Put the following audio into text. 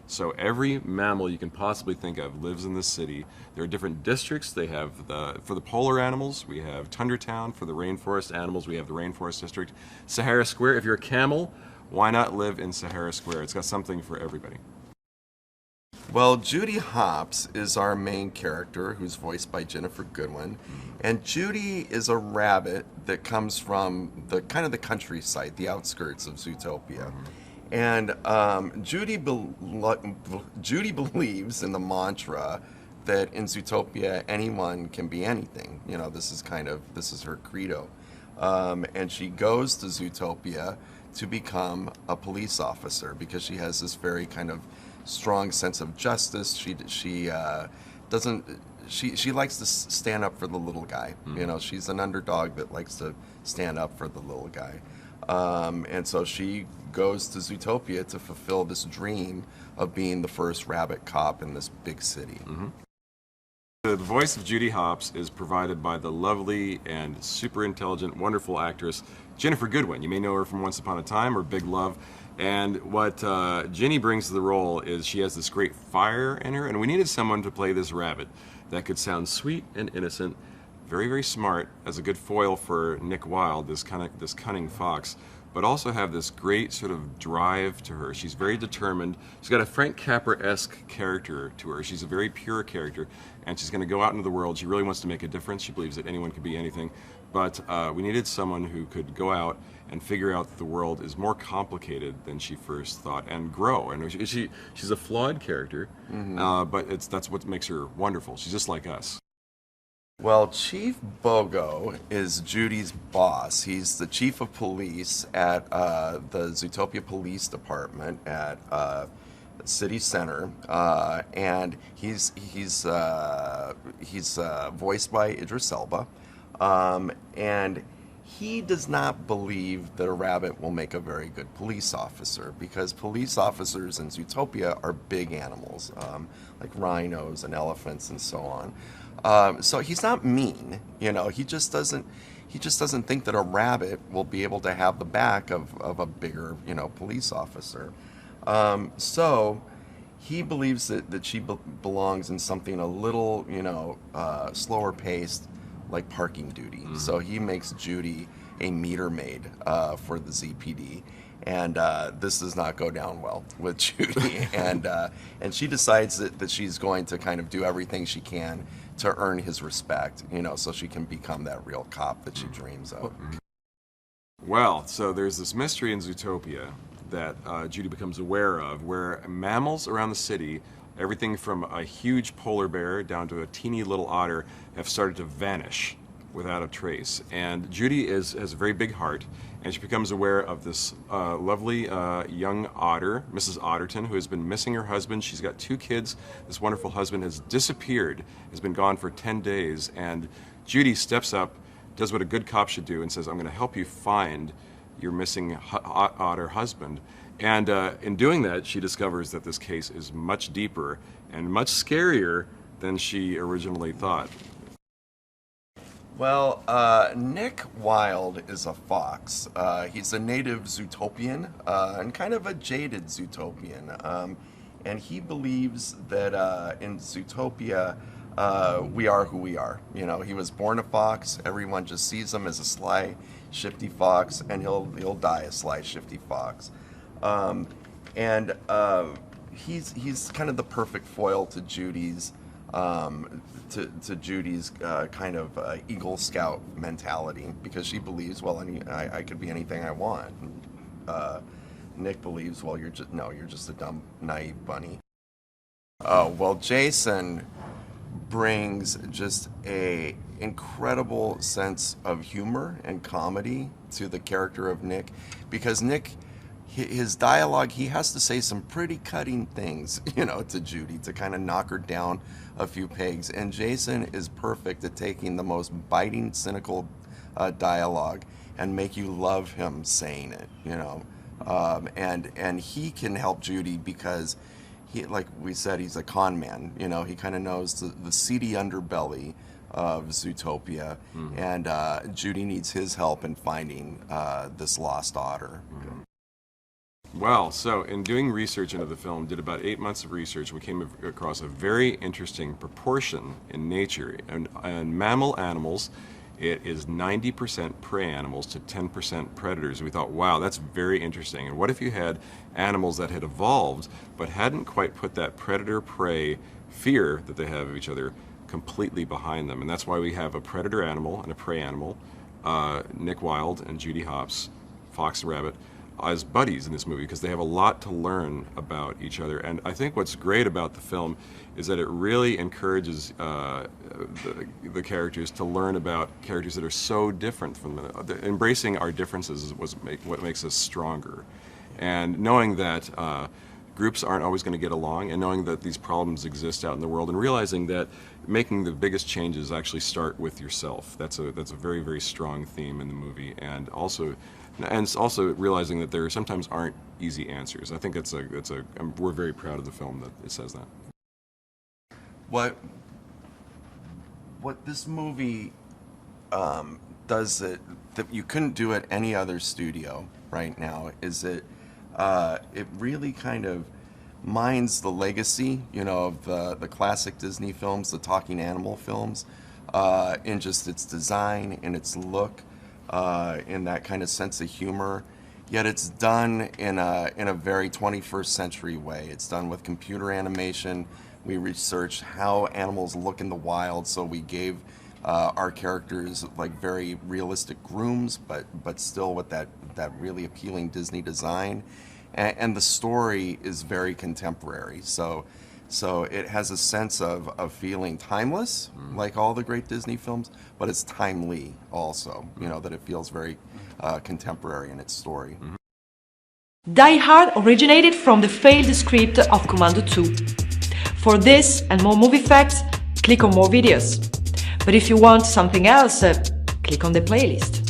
So every mammal you can possibly think of lives in this city. There are different districts. They have for the polar animals, we have Tundra Town. For the rainforest animals, we have the Rainforest District. Sahara Square, if you're a camel, why not live in Sahara Square? It's got something for everybody. Well, Judy Hopps is our main character, who's voiced by Jennifer Goodwin, and Judy is a rabbit that comes from the kind of the countryside, the outskirts of Zootopia. And Judy believes in the mantra that in Zootopia anyone can be anything. You know, this is her credo, and she goes to Zootopia to become a police officer because she has this very kind of strong sense of justice. She doesn't she likes to stand up for the little guy. You know, she's an underdog that likes to stand up for the little guy. And so she goes to Zootopia to fulfill this dream of being the first rabbit cop in this big city. The voice of Judy Hopps is provided by the lovely and super intelligent, wonderful actress Jennifer Goodwin. You may know her from Once Upon a Time or Big Love. And what Ginny brings to the role is she has this great fire in her, and we needed someone to play this rabbit that could sound sweet and innocent, very, very smart, as a good foil for Nick Wilde, this cunning fox, but also have this great sort of drive to her. She's very determined. She's got a Frank Capra-esque character to her. She's a very pure character, and she's going to go out into the world. She really wants to make a difference. She believes that anyone can be anything. But we needed someone who could go out and figure out that the world is more complicated than she first thought, and grow. And she's a flawed character, but that's what makes her wonderful. She's just like us. Well, Chief Bogo is Judy's boss. He's the chief of police at the Zootopia Police Department at City Center, and he's voiced by Idris Elba, and he does not believe that a rabbit will make a very good police officer because police officers in Zootopia are big animals, like rhinos and elephants and so on. So he's not mean, you know. He just doesn't think that a rabbit will be able to have the back of a bigger, you know, police officer. So he believes that she belongs in something a little, you know, slower paced, like parking duty. So he makes Judy a meter maid for the ZPD. And this does not go down well with Judy, and she decides that she's going to kind of do everything she can to earn his respect, you know, so she can become that real cop that she dreams of. Well, so there's this mystery in Zootopia that Judy becomes aware of, where mammals around the city, everything from a huge polar bear down to a teeny little otter, have started to vanish without a trace. And Judy has a very big heart, and she becomes aware of this lovely young otter, Mrs. Otterton, who has been missing her husband. She's got 2 kids. This wonderful husband has disappeared, has been gone for 10 days, and Judy steps up, does what a good cop should do, and says, I'm going to help you find your missing otter husband. And in doing that, she discovers that this case is much deeper and much scarier than she originally thought. Well, Nick Wilde is a fox. He's a native Zootopian and kind of a jaded Zootopian. And he believes that in Zootopia, we are who we are. You know, he was born a fox. Everyone just sees him as a sly, shifty fox, and he'll die a sly, shifty fox. And he's kind of the perfect foil to Judy's to Judy's kind of Eagle Scout mentality, because she believes, well, I could be anything I want. And, Nick believes, well, you're just a dumb, naive bunny. Well, Jason brings just a incredible sense of humor and comedy to the character of Nick, because Nick, his dialogue, he has to say some pretty cutting things, you know, to Judy to kind of knock her down a few pegs. And Jason is perfect at taking the most biting, cynical dialogue and make you love him saying it, you know. And he can help Judy because he, like we said, he's a con man. You know, he kind of knows the seedy underbelly of Zootopia, and Judy needs his help in finding this lost otter. Well, so in doing research into the film, did about 8 months of research, we came across a very interesting proportion in nature. And mammal animals, it is 90% prey animals to 10% predators. We thought, wow, that's very interesting. And what if you had animals that had evolved but hadn't quite put that predator-prey fear that they have of each other completely behind them? And that's why we have a predator animal and a prey animal, Nick Wilde and Judy Hopps, fox and rabbit, as buddies in this movie, because they have a lot to learn about each other. And I think what's great about the film is that it really encourages the characters to learn about characters that are so different from them. Embracing our differences is what makes us stronger. And knowing that groups aren't always going to get along, and knowing that these problems exist out in the world, and realizing that making the biggest changes actually start with yourself. That's a very, very strong theme in the movie. And also realizing that there sometimes aren't easy answers. I think we're very proud of the film that it says that. What this movie does that you couldn't do at any other studio right now is it really kind of mines the legacy, of the classic Disney films, the talking animal films, in just its design, in its look, in that kind of sense of humor. Yet it's done in a very 21st century way. It's done with computer animation. We researched how animals look in the wild, so we gave our characters like very realistic grooms, but still with that really appealing Disney design. And the story is very contemporary. So it has a sense of feeling timeless, like all the great Disney films, but it's timely also, that it feels very contemporary in its story. Die Hard originated from the failed script of Commando 2. For this and more movie facts, click on more videos. But if you want something else, click on the playlist.